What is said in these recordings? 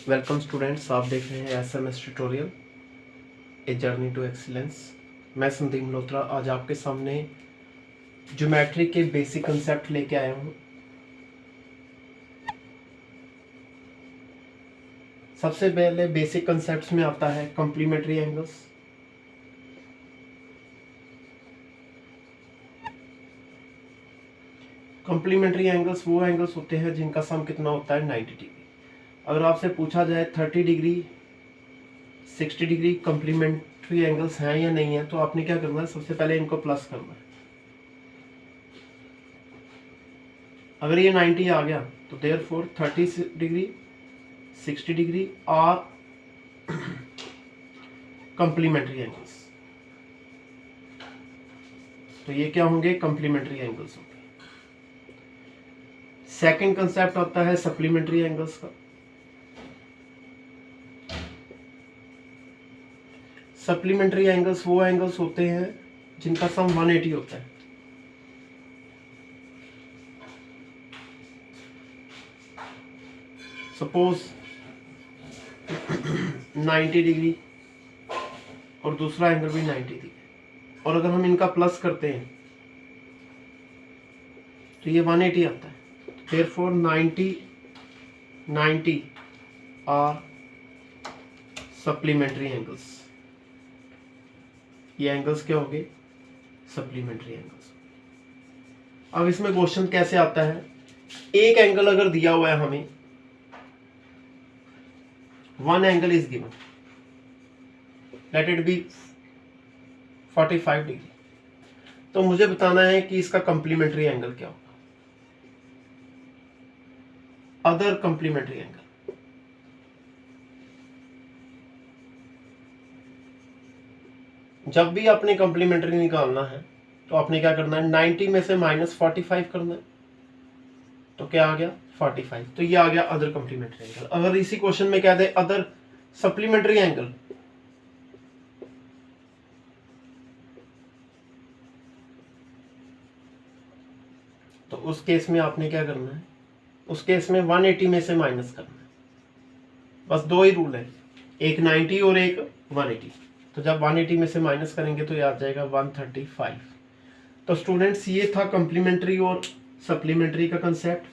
Welcome students, आप देख रहे हैं SMS tutorial a journey to excellence. मैं संदीप मल्होत्रा आज आपके सामने ज्योमेट्री के बेसिक कंसेप्ट लेके आया हूँ। सबसे पहले बेसिक कंसेप्ट्स में आता है कॉम्प्लीमेंट्री एंगल्स। कॉम्प्लीमेंट्री एंगल्स वो एंगल्स होते हैं जिनका सम कितना होता है 90 डिग्री। अगर आपसे पूछा जाए 30 डिग्री 60 डिग्री कॉम्प्लीमेंट्री एंगल्स हैं या नहीं है, तो आपने क्या करना है, सबसे पहले इनको प्लस करना है। अगर ये 90 आ गया तो therefore 30 degree 60 degree are complementary angles. तो ये क्या होंगे, कॉम्प्लीमेंट्री एंगल्स होंगे। सेकंड कंसेप्ट आता है सप्लीमेंट्री एंगल्स का। सप्लीमेंट्री एंगल्स वो एंगल्स होते हैं जिनका सम 180 होता है। सपोज 90 डिग्री और दूसरा एंगल भी 90 डिग्री, और अगर हम इनका प्लस करते हैं तो ये 180 आता है। Therefore 90 are supplementary angles। ये एंगल्स क्या होंगे, सप्लीमेंट्री एंगल्स। अब इसमें क्वेश्चन कैसे आता है, एक एंगल अगर दिया हुआ है हमें, one angle is given, let it be 45 degree, तो मुझे बताना है कि इसका कॉम्प्लीमेंट्री एंगल क्या होगा, अदर कॉम्प्लीमेंट्री एंगल। जब भी आपने कॉम्प्लीमेंट्री निकालना है तो आपने क्या करना है, 90 में से -45 करना है, तो क्या आ गया 45। तो ये आ गया अदर कॉम्प्लीमेंट्री एंगल। अगर इसी क्वेश्चन में कह दे अदर सप्लीमेंट्री एंगल, तो उस केस में आपने क्या करना है, उस केस में 180 में से माइनस करना है। बस दो ही रूल है, एक 90 और एक 180। तो जब 180 में से माइनस करेंगे तो ये आ जाएगा 135। तो स्टूडेंट्स, ये था कॉम्प्लीमेंट्री और सप्लीमेंट्री का कंसेप्ट।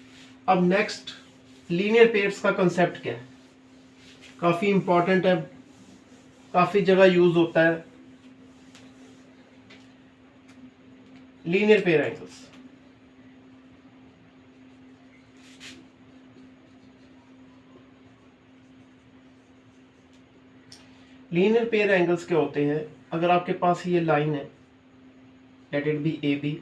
अब नेक्स्ट लीनियर पेयर्स का कंसेप्ट क्या है, काफी इंपॉर्टेंट है, काफी जगह यूज होता है। Linear pair angles, linear pair angles क्या होते हैं, अगर आपके पास ये लाइन है, लेट इट बी AB,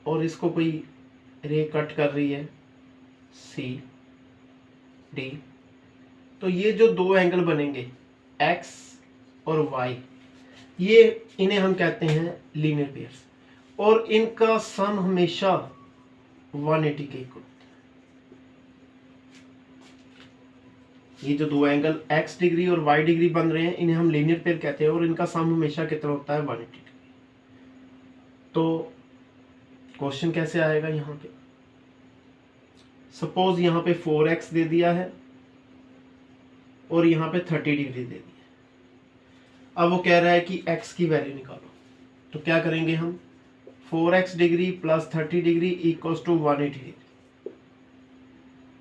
और इसको कोई रे कट कर रही है CD, तो ये जो दो एंगल बनेंगे X और Y, ये इन्हें हम कहते हैं लीनियर पेयर्स, और इनका सम हमेशा 180 के इक्वल। ये जो दो एंगल x डिग्री और y डिग्री बन रहे हैं, इन्हें हम लीनियर पेयर कहते हैं, और इनका सम हमेशा कितना होता है, 180 डिग्री। तो क्वेश्चन कैसे आएगा यहाँ पे, सपोज यहाँ पे 4x दे दिया है और यहाँ पे 30 डिग्री दे दिया है। अब वो कह रहा है कि x की वैल्यू निकालो, तो क्या करेंगे हम, 4x degree plus 30 degree equals to 180 degree.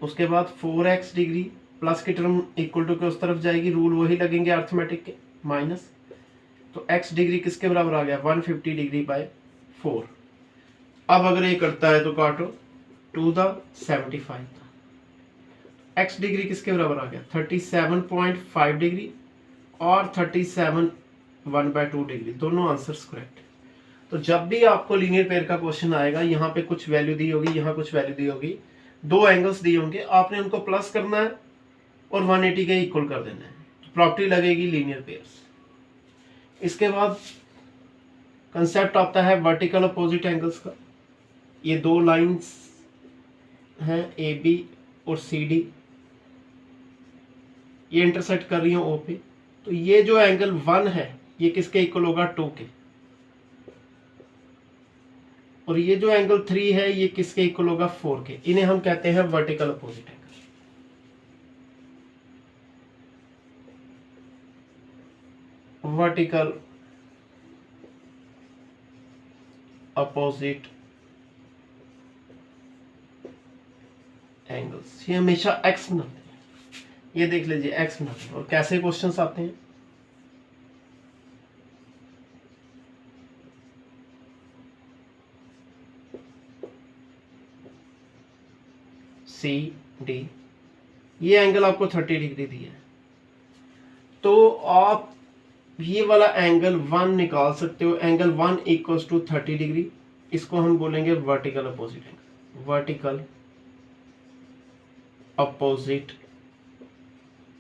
उसके बाद 4x डिग्री प्लस की टर्म इक्वल टू के उस तरफ जाएगी, रूल वही लगेंगे अर्थमेटिक के, माइनस। तो x डिग्री किसके बराबर आ गया, 150 डिग्री बाय 4। अब अगर ये करता है तो काटो 2 द 75, x डिग्री किसके बराबर आ गया, 37.5 डिग्री और 37 1/2 डिग्री, दोनों आंसर्स करेक्ट। तो जब भी आपको लीनियर पेयर का क्वेश्चन आएगा, यहाँ पे कुछ वैल्यू दी होगी, यहाँ कुछ वैल्यू दी होगी, दो एंगल्स दिए होंगे, आपने उनको प्लस करना है और 180 के इक्वल कर देना है, तो प्रॉपर्टी लगेगी लीनियर पेयर्स। इसके बाद कंसेप्ट आता है वर्टिकल अपोजिट एंगल्स का। ये दो लाइंस हैं AB और CD, ये इंटरसेक्ट कर रही हैं O पे, तो ये जो एंगल 1 है ये किसके इक्वल होगा, 2 के। और ये जो एंगल 3 है ये किसके इक्वल होगा, 4 के। इन्हें हम कहते हैं vertical opposite angle. Vertical opposite angles ये हमेशा एक्स बनाते हैं, ये देख लीजिए एक्स बनाते हैं। और कैसे क्वेश्चंस आते हैं, सी डी, ये एंगल आपको 30 डिग्री दिया है, तो आप ये वाला एंगल 1 निकाल सकते हो। एंगल 1 इक्वल्स टू 30 डिग्री, इसको हम बोलेंगे vertical opposite angle. Vertical opposite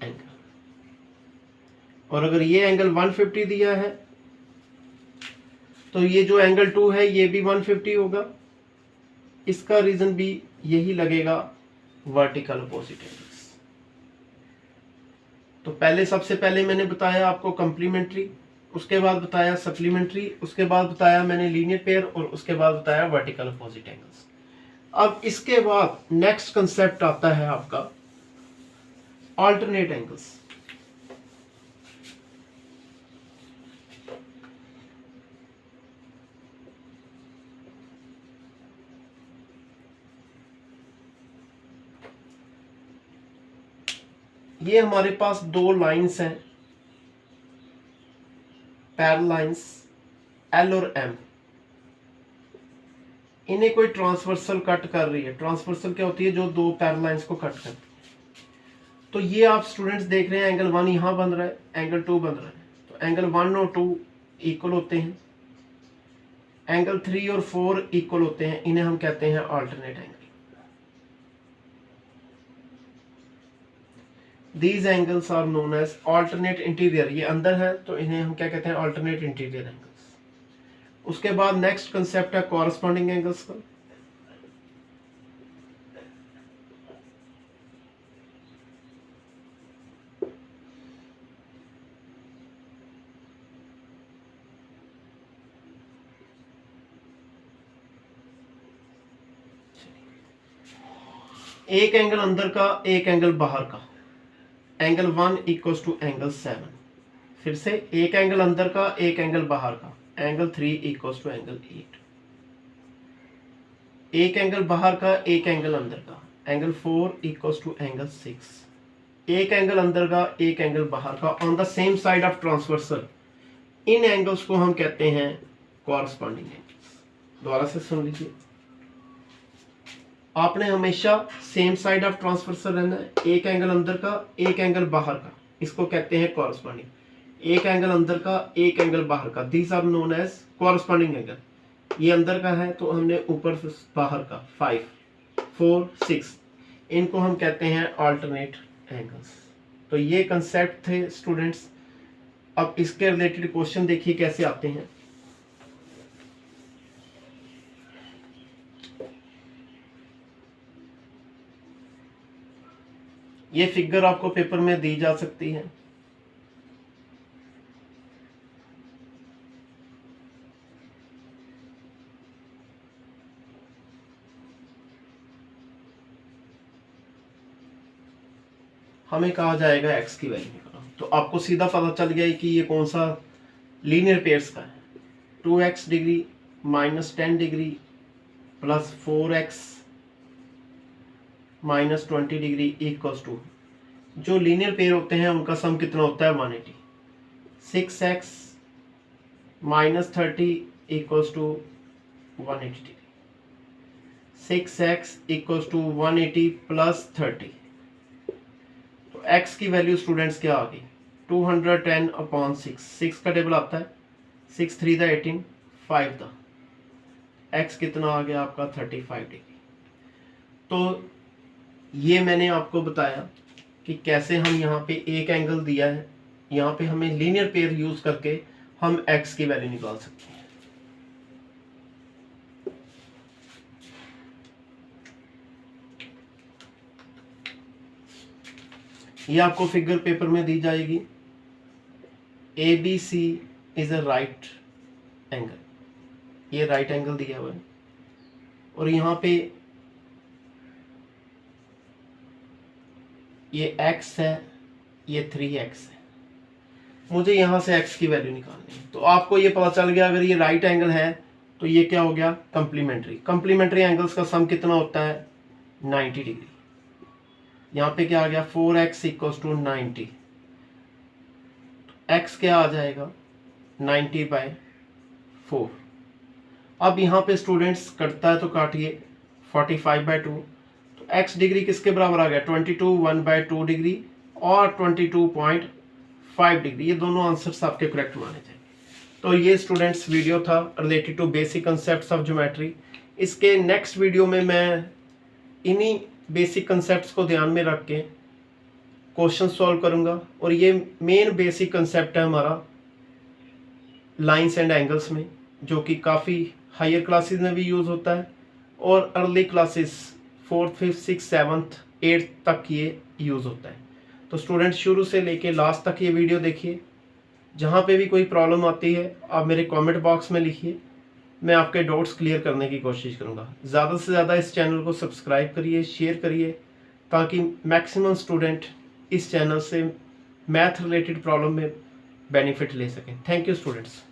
angle. और अगर ये एंगल 150 दिया है तो ये जो एंगल 2 है ये भी 150 होगा। इसका रीजन भी यही लगेगा, वर्टिकल अपोजिट एंगल्स। तो पहले सबसे पहले मैंने बताया आपको कंप्लीमेंट्री, उसके बाद बताया सप्लीमेंट्री, उसके बाद बताया मैंने लीनियर पेयर, और उसके बाद बताया वर्टिकल अपोजिट एंगल्स। अब इसके बाद नेक्स्ट कंसेप्ट आता है आपका अल्टरनेट एंगल्स। ये हमारे पास दो लाइंस हैं, पैरेलल लाइंस एल और एम। इन्हें कोई ट्रांसवर्सल कट कर रही है। ट्रांसवर्सल क्या होती है, जो दो पैरेलल लाइंस को कट करती है। तो ये आप स्टूडेंट्स देख रहे हैं, एंगल 1 यहां बन रहा है, एंगल 2 बन रहा है। तो एंगल 1 और 2 इक्वल होते हैं, एंगल 3 और 4 इक्वल होते हैं। इन्हें हम कहते हैं alternate angle. These angles are known as alternate interior। ये अंदर है तो इन्हें हम क्या कहते हैं, alternate interior angles। उसके बाद नेक्स्ट कंसेप्ट है कॉरस्पॉन्डिंग एंगल्स का। एक एंगल अंदर का, एक एंगल बाहर का। Angle 1 equals to angle 7। फिर से एक एंगल अंदर का, एक एंगल बाहर का। Angle 3 equals to angle 8। एक एंगल बाहर का, एक एंगल अंदर का। Angle 4 equals to angle 6। एक एंगल अंदर का, एक एंगल बाहर का on the same side of transversal. इन एंगल्स को हम कहते हैं कॉरस्पॉन्डिंग एंगल्स। दोबारा से सुन लीजिए, आपने हमेशा सेम साइड ऑफ ट्रांसवर्सल रहना है। एक एंगल अंदर का, एक एंगल बाहर का, इसको कहते हैं कॉरस्पॉन्डिंग। एक एंगल अंदर का, एक एंगल बाहर का, these are known as corresponding angle. ये अंदर का है तो हमने ऊपर से बाहर का 5, 4, 6, इनको हम कहते हैं अल्टरनेट एंगल्स। तो ये कंसेप्ट थे स्टूडेंट्स। अब इसके रिलेटेड क्वेश्चन देखिए कैसे आते हैं। ये फिगर आपको पेपर में दी जा सकती है। हमें कहा जाएगा एक्स की वैल्यू निकालो, तो आपको सीधा पता चल गया कि ये कौन सा लीनियर पेयर्स का है। 2x degree minus 10 degree plus 4x minus 20 degree equals to, जो लीनियर पेयर होते हैं उनका सम कितना होता है, 180। 6x minus 30 equals to 180 degree. 6x equals to 180 plus 30। तो x की वैल्यू स्टूडेंट्स क्या आ गई, 210 अपॉन 6। 6 का टेबल आता है 6 3 दा 18, 5 दा, x कितना आ गया आपका 35 डिग्री। तो ये मैंने आपको बताया कि कैसे हम यहाँ पे एक एंगल दिया है, यहाँ पे हमें लीनियर पेयर यूज करके हम x की वैल्यू निकाल सकते हैं। ये आपको फिगर पेपर में दी जाएगी। ABC is a right angle, ये राइट एंगल दिया हुआ है। और यहाँ पे ये x है, ये 3x है। मुझे यहाँ से x की वैल्यू निकालनी है। तो आपको ये पता चल गया, अगर ये राइट एंगल है तो ये क्या हो गया, कंप्लीमेंट्री। कंप्लीमेंट्री एंगल्स का सम कितना होता है, 90 डिग्री। यहाँ पे क्या आ गया, 4x इक्वल्स टू 90। x क्या आ जाएगा, 90/4। अब यहाँ पे स्टूडेंट्स कटता है तो काटिए, 45/2। तो x डिग्री किसके बराबर आ गया, 22, 1/2 डिग्री और 22.5 डिग्री। ये दोनों आंसर्स आपके करेक्ट माने जाएंगे। तो ये स्टूडेंट्स वीडियो था related to basic concepts of geometry. इसके नेक्स्ट वीडियो में मैं इन्हीं बेसिक कंसेप्ट्स को ध्यान में रख के क्वेश्चन सॉल्व करूंगा। और ये मेन बेसिक कंसेप्ट है हमारा लाइंस एंड एंगल्स में, जो कि काफ़ी हायर क्लासेस में भी यूज़ होता है और early classes 4th, 5th, 6th, 7th, 8th तक ये यूज़ होता है। तो स्टूडेंट शुरू से लेके लास्ट तक ये वीडियो देखिए। जहाँ पे भी कोई प्रॉब्लम आती है आप मेरे कमेंट बॉक्स में लिखिए, मैं आपके डाउट्स क्लियर करने की कोशिश करूँगा। ज़्यादा से ज़्यादा इस चैनल को सब्सक्राइब करिए, शेयर करिए, ताकि मैक्सिमम स्टूडेंट इस चैनल से मैथ रिलेटेड प्रॉब्लम में बेनिफिट ले सकें। Thank you students.